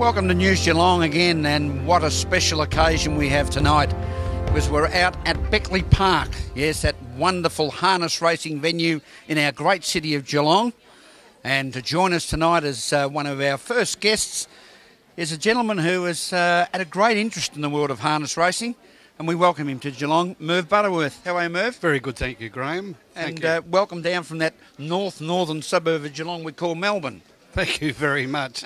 Welcome to News Geelong again, and what a special occasion we have tonight, because we're out at Beckley Park. Yes, that wonderful harness racing venue in our great city of Geelong. And to join us tonight as one of our first guests is a gentleman who has had a great interest in the world of harness racing, and we welcome him to Geelong, Merv Butterworth. How are you, Merv? Very good, thank you, Graham. Thank you. Welcome down from that northern suburb of Geelong we call Melbourne. Thank you very much.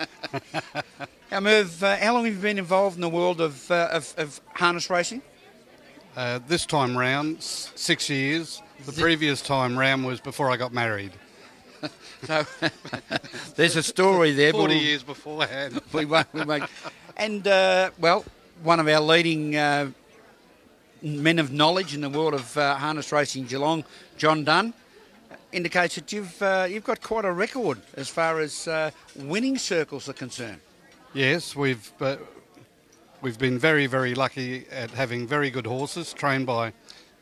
Now, Merv, how long have you been involved in the world of harness racing? This time round, 6 years. The previous time round was before I got married. So there's a story there. 40 years beforehand. We won't. And, one of our leading men of knowledge in the world of harness racing Geelong, John Dunn, indicates that you've got quite a record as far as winning circles are concerned. Yes, we've been very, very lucky at having very good horses trained by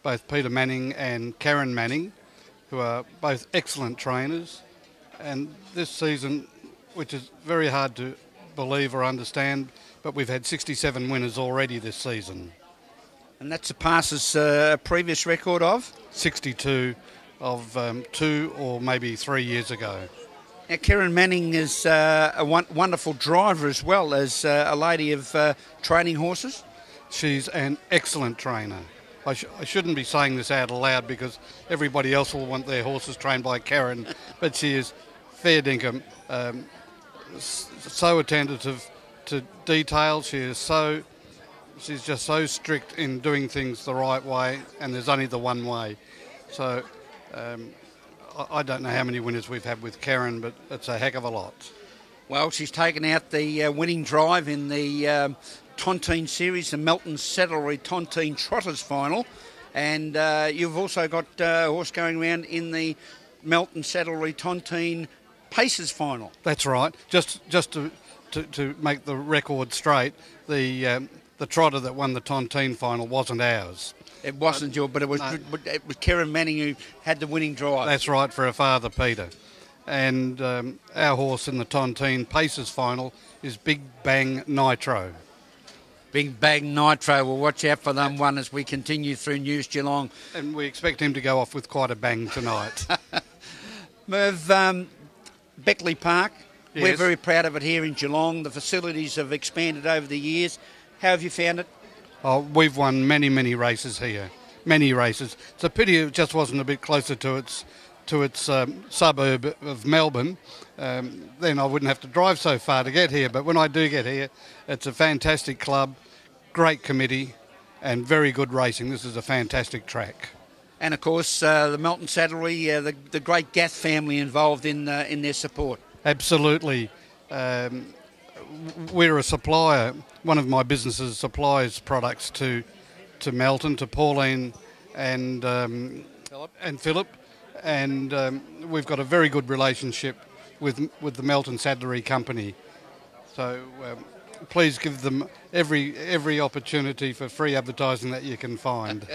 both Peter Manning and Karen Manning, who are both excellent trainers. And this season, which is very hard to believe or understand, but we've had 67 winners already this season. And that surpasses a previous record of? 62 of 2 or maybe 3 years ago. Now, Karen Manning is a wonderful driver as well as a lady of training horses. She's an excellent trainer. I shouldn't be saying this out aloud because everybody else will want their horses trained by Karen, but she is fair dinkum, so attentive to detail. She's just so strict in doing things the right way, and there's only the one way. So I don't know how many winners we've had with Karen, but it's a heck of a lot. Well, she's taken out the winning drive in the Tontine Series, the Melton Saddlery Tontine Trotters Final, and you've also got a horse going around in the Melton Saddlery Tontine Pacers Final. That's right. Just to make the record straight, the trotter that won the Tontine Final wasn't ours. It wasn't yours, but it was Karen Manning who had the winning drive. That's right, for her father, Peter. And our horse in the Tontine Pacers Final is Big Bang Nitro. Big Bang Nitro. We'll watch out for them one as we continue through News Geelong. And we expect him to go off with quite a bang tonight. Merv, Beckley Park, yes. We're very proud of it here in Geelong. The facilities have expanded over the years. How have you found it? Oh, we've won many, many races here. Many races. It's a pity it just wasn't a bit closer to its suburb of Melbourne. Then I wouldn't have to drive so far to get here. But when I do get here, it's a fantastic club, great committee, and very good racing. This is a fantastic track. And of course, the Melton Saddlery, the great Gath family involved in their support. Absolutely. We're a supplier. One of my businesses supplies products to Melton, to Pauline and Philip, and we've got a very good relationship with the Melton Saddlery Company. So please give them every opportunity for free advertising that you can find.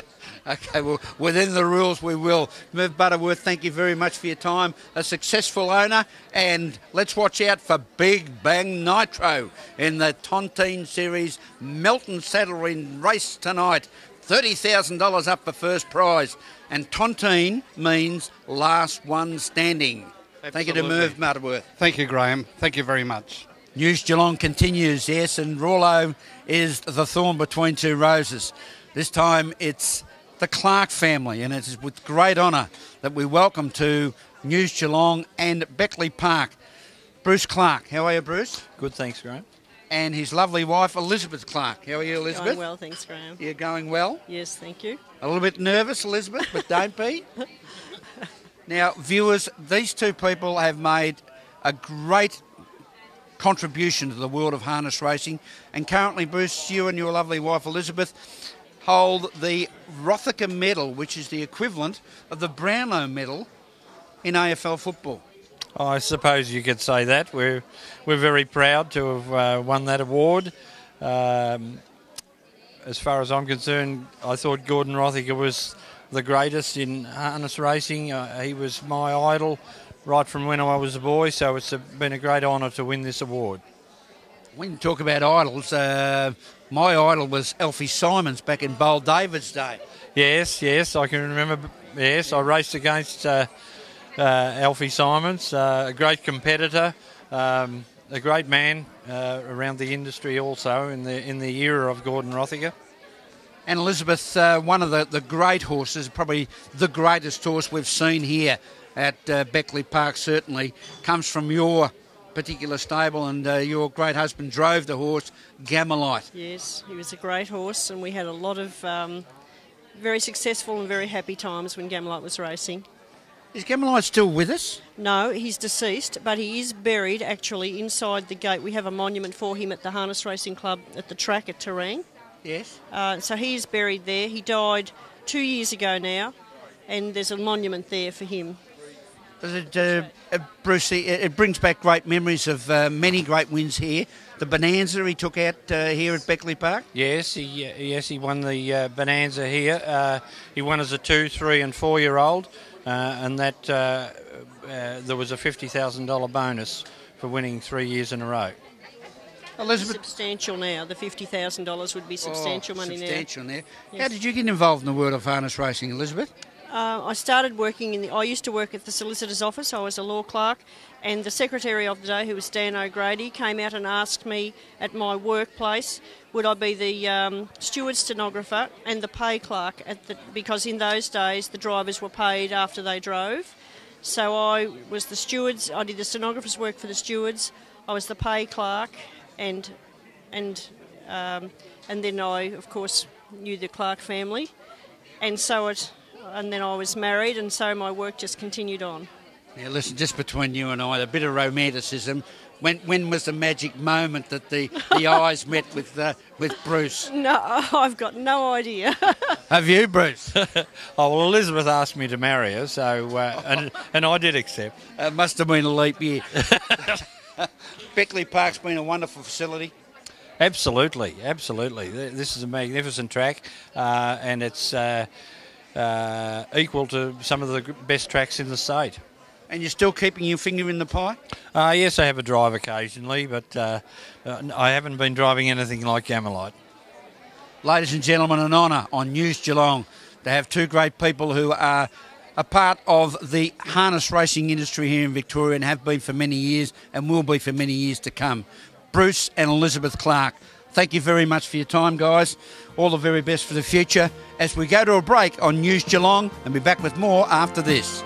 Okay, well, within the rules we will. Merv Butterworth, thank you very much for your time. A successful owner, and let's watch out for Big Bang Nitro in the Tontine Series Melton Saddlery race tonight. $30,000 up for first prize, and Tontine means last one standing. Absolutely. Thank you to Merv Butterworth. Thank you, Graham. Thank you very much. News Geelong continues, yes, and Rawlo is the thorn between two roses. This time it's the Clark family, and it is with great honour that we welcome to News Geelong and Beckley Park Bruce Clark. How are you, Bruce? Good, thanks, Graham. And his lovely wife, Elizabeth Clark. How are you, Elizabeth? Going well, thanks, Graham. You're going well? Yes, thank you. A little bit nervous, Elizabeth, but don't be. Now, viewers, these two people have made a great contribution to the world of harness racing, and currently, Bruce, you and your lovely wife Elizabeth hold the Rothicker medal, which is the equivalent of the Brownlow medal in AFL football. I suppose you could say that. We're very proud to have won that award. As far as I'm concerned, I thought Gordon Rothicker was the greatest in harness racing. He was my idol right from when I was a boy, so it's been a great honour to win this award. When you talk about idols, my idol was Alfie Simons back in Bold David's day. Yes, I can remember. Yes, I raced against Alfie Simons, a great competitor, a great man around the industry also in the era of Gordon Rothiger. And Elizabeth, one of the great horses, probably the greatest horse we've seen here at Beckley Park, certainly, comes from your particular stable, and your great husband drove the horse, Gamelite. Yes, he was a great horse, and we had a lot of very successful and very happy times when Gamelite was racing. Is Gamelite still with us? No, he's deceased, but he is buried actually inside the gate. We have a monument for him at the Harness Racing Club at the track at Terang. Yes. So he is buried there. He died 2 years ago now, and there's a monument there for him. Does it, Bruce, it brings back great memories of many great wins here. The Bonanza he took out here at Beckley Park. Yes, he won the Bonanza here. He won as a 2, 3 and 4-year-old, and that there was a $50,000 bonus for winning 3 years in a row. Elizabeth, Substantial now. The $50,000 would be substantial money substantial now. Yes. How did you get involved in the world of harness racing, Elizabeth? I started working I used to work at the solicitor's office. I was a law clerk, and the secretary of the day, who was Dan O'Grady, came out and asked me at my workplace would I be the steward stenographer and the pay clerk because in those days the drivers were paid after they drove. So I was the stewards. I did the stenographer's work for the stewards. I was the pay clerk, and then I, of course, knew the Clark family, and then I was married, and so my work just continued on. Now listen, just between you and I, a bit of romanticism. When was the magic moment that the eyes met with Bruce? No, I've got no idea. Have you, Bruce? Oh, well, Elizabeth asked me to marry her, so and I did accept. It must have been a leap year. Beckley Park's been a wonderful facility. Absolutely. This is a magnificent track, and it's equal to some of the best tracks in the state. And you're still keeping your finger in the pie? Yes, I have a drive occasionally, but I haven't been driving anything like Gamelite. Ladies and gentlemen, an honour on News Geelong to have two great people who are a part of the harness racing industry here in Victoria and have been for many years and will be for many years to come. Bruce and Elizabeth Clark. Thank you very much for your time, guys. All the very best for the future as we go to a break on News Geelong and be back with more after this.